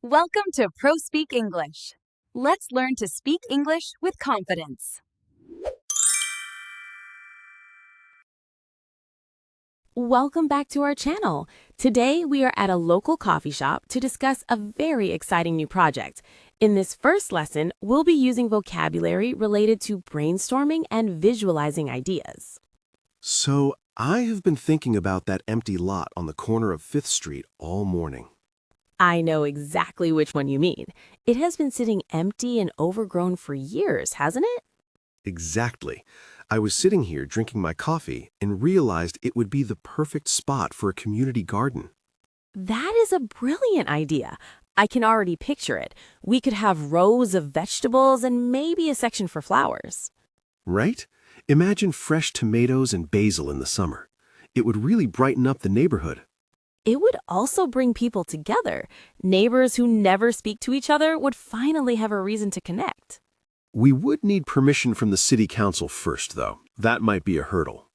Welcome to ProSpeak English. Let's learn to speak English with confidence. Welcome back to our channel. Today we are at a local coffee shop to discuss a very exciting new project. In this first lesson, we'll be using vocabulary related to brainstorming and visualizing ideas. So, I have been thinking about that empty lot on the corner of 5th Street all morning. I know exactly which one you mean. It has been sitting empty and overgrown for years, hasn't it? Exactly. I was sitting here drinking my coffee and realized it would be the perfect spot for a community garden. That is a brilliant idea. I can already picture it. We could have rows of vegetables and maybe a section for flowers. Right? Imagine fresh tomatoes and basil in the summer. It would really brighten up the neighborhood. It would also bring people together. Neighbors who never speak to each other would finally have a reason to connect. We would need permission from the city council first, though. That might be a hurdle.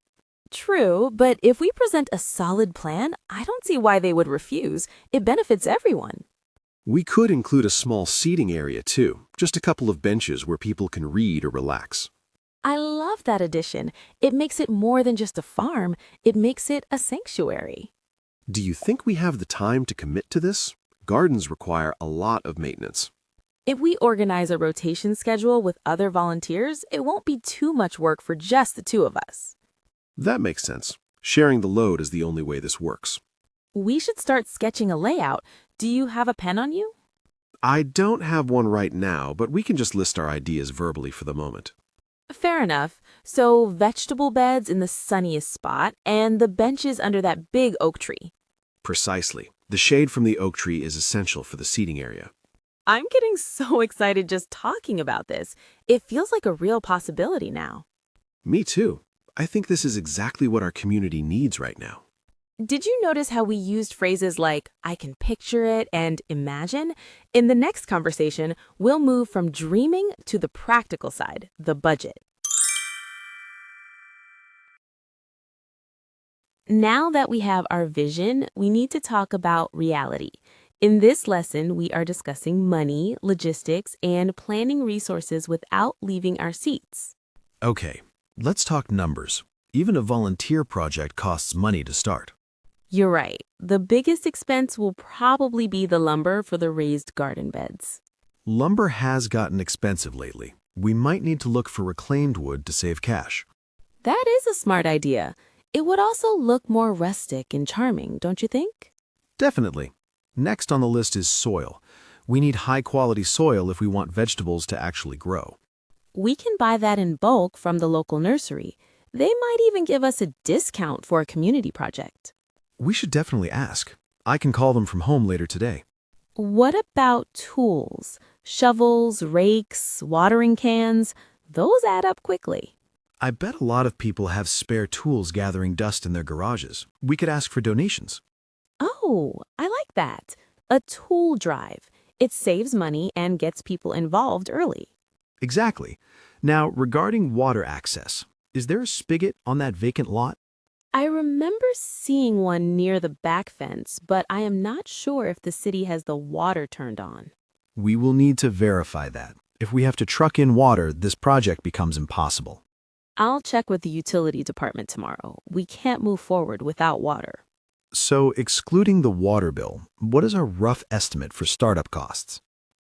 True, but if we present a solid plan, I don't see why they would refuse. It benefits everyone. We could include a small seating area, too. Just a couple of benches where people can read or relax. I love that addition. It makes it more than just a farm. It makes it a sanctuary. Do you think we have the time to commit to this? Gardens require a lot of maintenance. If we organize a rotation schedule with other volunteers, it won't be too much work for just the two of us. That makes sense. Sharing the load is the only way this works. We should start sketching a layout. Do you have a pen on you? I don't have one right now, but we can just list our ideas verbally for the moment. Fair enough. So vegetable beds in the sunniest spot and the benches under that big oak tree. Precisely. The shade from the oak tree is essential for the seating area. I'm getting so excited just talking about this. It feels like a real possibility now. Me too. I think this is exactly what our community needs right now. Did you notice how we used phrases like, I can picture it and imagine? In the next conversation, we'll move from dreaming to the practical side, the budget. Now that we have our vision, we need to talk about reality. In this lesson, we are discussing money, logistics, and planning resources without leaving our seats. Okay, let's talk numbers. Even a volunteer project costs money to start. You're right. The biggest expense will probably be the lumber for the raised garden beds. Lumber has gotten expensive lately. We might need to look for reclaimed wood to save cash. That is a smart idea. It would also look more rustic and charming, don't you think? Definitely. Next on the list is soil. We need high-quality soil if we want vegetables to actually grow. We can buy that in bulk from the local nursery. They might even give us a discount for a community project. We should definitely ask. I can call them from home later today. What about tools? Shovels, rakes, watering cans? Those add up quickly. I bet a lot of people have spare tools gathering dust in their garages. We could ask for donations. Oh, I like that. A tool drive. It saves money and gets people involved early. Exactly. Now, regarding water access, is there a spigot on that vacant lot? I remember seeing one near the back fence, but I am not sure if the city has the water turned on. We will need to verify that. If we have to truck in water, this project becomes impossible. I'll check with the utility department tomorrow. We can't move forward without water. So, excluding the water bill, what is a rough estimate for startup costs?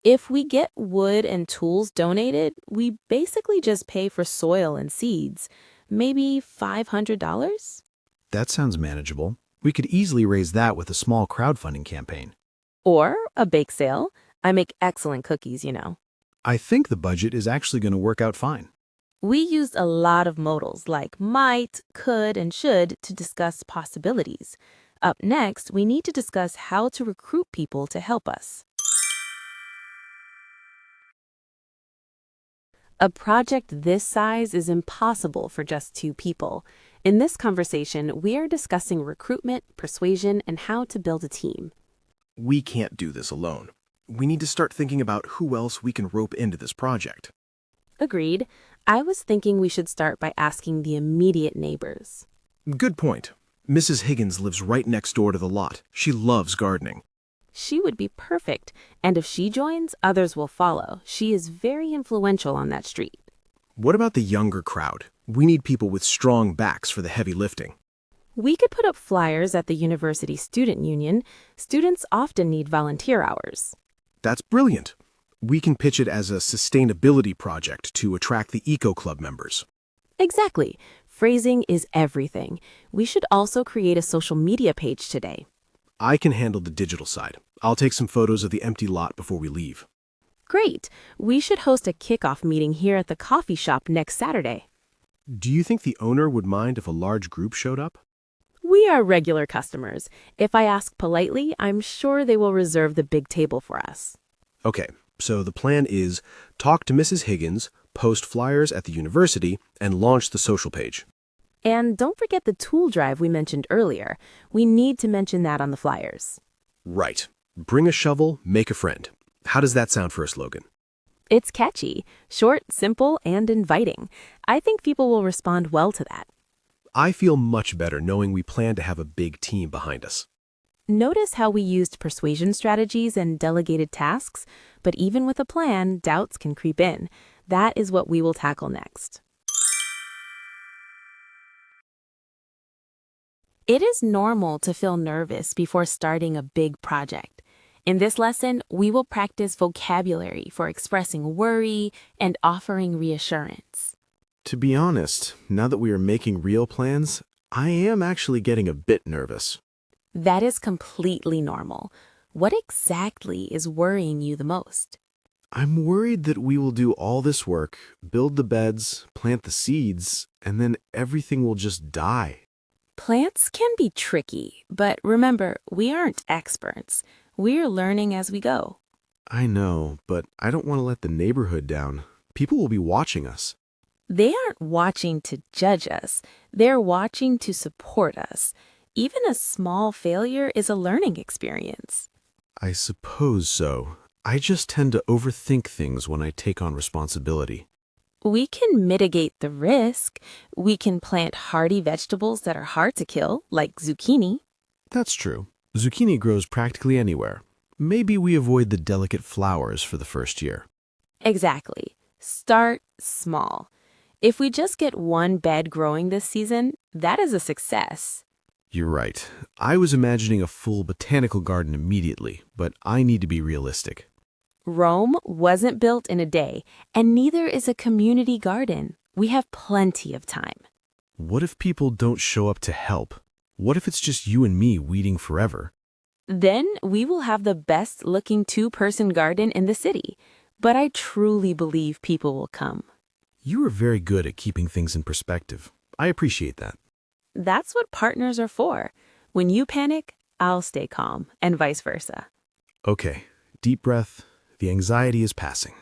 If we get wood and tools donated, we basically just pay for soil and seeds. Maybe $500? That sounds manageable. We could easily raise that with a small crowdfunding campaign. Or a bake sale. I make excellent cookies, you know. I think the budget is actually going to work out fine. We used a lot of modals like might, could, and should to discuss possibilities. Up next, we need to discuss how to recruit people to help us. A project this size is impossible for just two people. In this conversation, we are discussing recruitment, persuasion, and how to build a team. We can't do this alone. We need to start thinking about who else we can rope into this project. Agreed. I was thinking we should start by asking the immediate neighbors. Good point. Mrs. Higgins lives right next door to the lot. She loves gardening. She would be perfect, and if she joins, others will follow. She is very influential on that street. What about the younger crowd? We need people with strong backs for the heavy lifting. We could put up flyers at the University Student Union. Students often need volunteer hours. That's brilliant. We can pitch it as a sustainability project to attract the Eco Club members. Exactly. Phrasing is everything. We should also create a social media page today. I can handle the digital side. I'll take some photos of the empty lot before we leave. Great. We should host a kickoff meeting here at the coffee shop next Saturday. Do you think the owner would mind if a large group showed up? We are regular customers. If I ask politely, I'm sure they will reserve the big table for us. Okay, so the plan is talk to Mrs. Higgins, post flyers at the university, and launch the social page. And don't forget the tool drive we mentioned earlier. We need to mention that on the flyers. Right. Bring a shovel, make a friend. How does that sound for a slogan? It's catchy, short, simple, and inviting. I think people will respond well to that. I feel much better knowing we plan to have a big team behind us. Notice how we used persuasion strategies and delegated tasks, but even with a plan, doubts can creep in. That is what we will tackle next. It is normal to feel nervous before starting a big project. In this lesson, we will practice vocabulary for expressing worry and offering reassurance. To be honest, now that we are making real plans, I am actually getting a bit nervous. That is completely normal. What exactly is worrying you the most? I'm worried that we will do all this work, build the beds, plant the seeds, and then everything will just die. Plants can be tricky, but remember, we aren't experts. We're learning as we go. I know, but I don't want to let the neighborhood down. People will be watching us. They aren't watching to judge us. They're watching to support us. Even a small failure is a learning experience. I suppose so. I just tend to overthink things when I take on responsibility. We can mitigate the risk. We can plant hardy vegetables that are hard to kill, like zucchini. That's true. Zucchini grows practically anywhere. Maybe we avoid the delicate flowers for the first year. Exactly. Start small. If we just get one bed growing this season, that is a success. You're right. I was imagining a full botanical garden immediately, but I need to be realistic. Rome wasn't built in a day, and neither is a community garden. We have plenty of time. What if people don't show up to help? What if it's just you and me weeding forever? Then we will have the best-looking two-person garden in the city. But I truly believe people will come. You are very good at keeping things in perspective. I appreciate that. That's what partners are for. When you panic, I'll stay calm, and vice versa. Okay, deep breath. The anxiety is passing.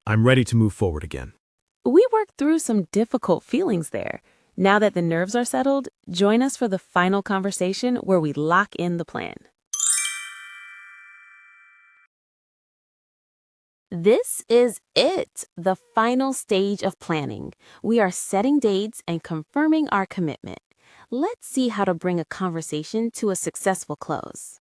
I'm ready to move forward again. We worked through some difficult feelings there. Now that the nerves are settled, join us for the final conversation where we lock in the plan. This is it, the final stage of planning. We are setting dates and confirming our commitment. Let's see how to bring a conversation to a successful close.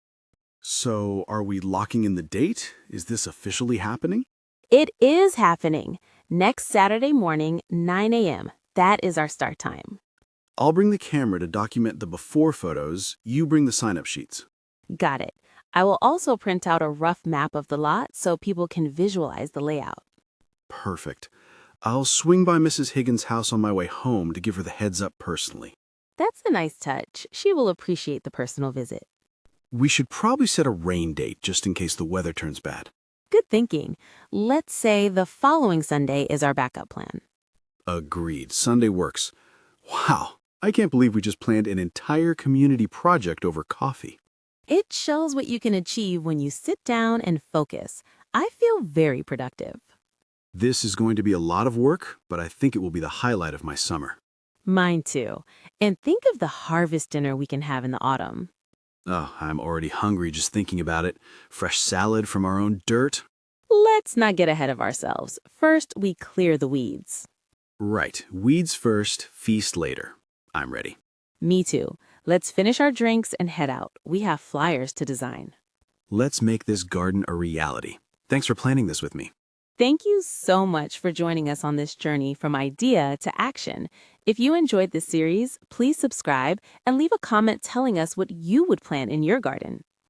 So, are we locking in the date? Is this officially happening? It is happening. Next Saturday morning, 9 a.m. That is our start time. I'll bring the camera to document the before photos. You bring the sign-up sheets. Got it. I will also print out a rough map of the lot so people can visualize the layout. Perfect. I'll swing by Mrs. Higgins' house on my way home to give her the heads up personally. That's a nice touch. She will appreciate the personal visit. We should probably set a rain date just in case the weather turns bad. Good thinking. Let's say the following Sunday is our backup plan. Agreed. Sunday works. Wow, I can't believe we just planned an entire community project over coffee. It shows what you can achieve when you sit down and focus. I feel very productive. This is going to be a lot of work, but I think it will be the highlight of my summer. Mine too. And think of the harvest dinner we can have in the autumn. Oh, I'm already hungry just thinking about it. Fresh salad from our own dirt. Let's not get ahead of ourselves. First, we clear the weeds. Right. Weeds first, feast later. I'm ready. Me too. Let's finish our drinks and head out. We have flyers to design. Let's make this garden a reality. Thanks for planning this with me. Thank you so much for joining us on this journey from idea to action. If you enjoyed this series, please subscribe and leave a comment telling us what you would plant in your garden.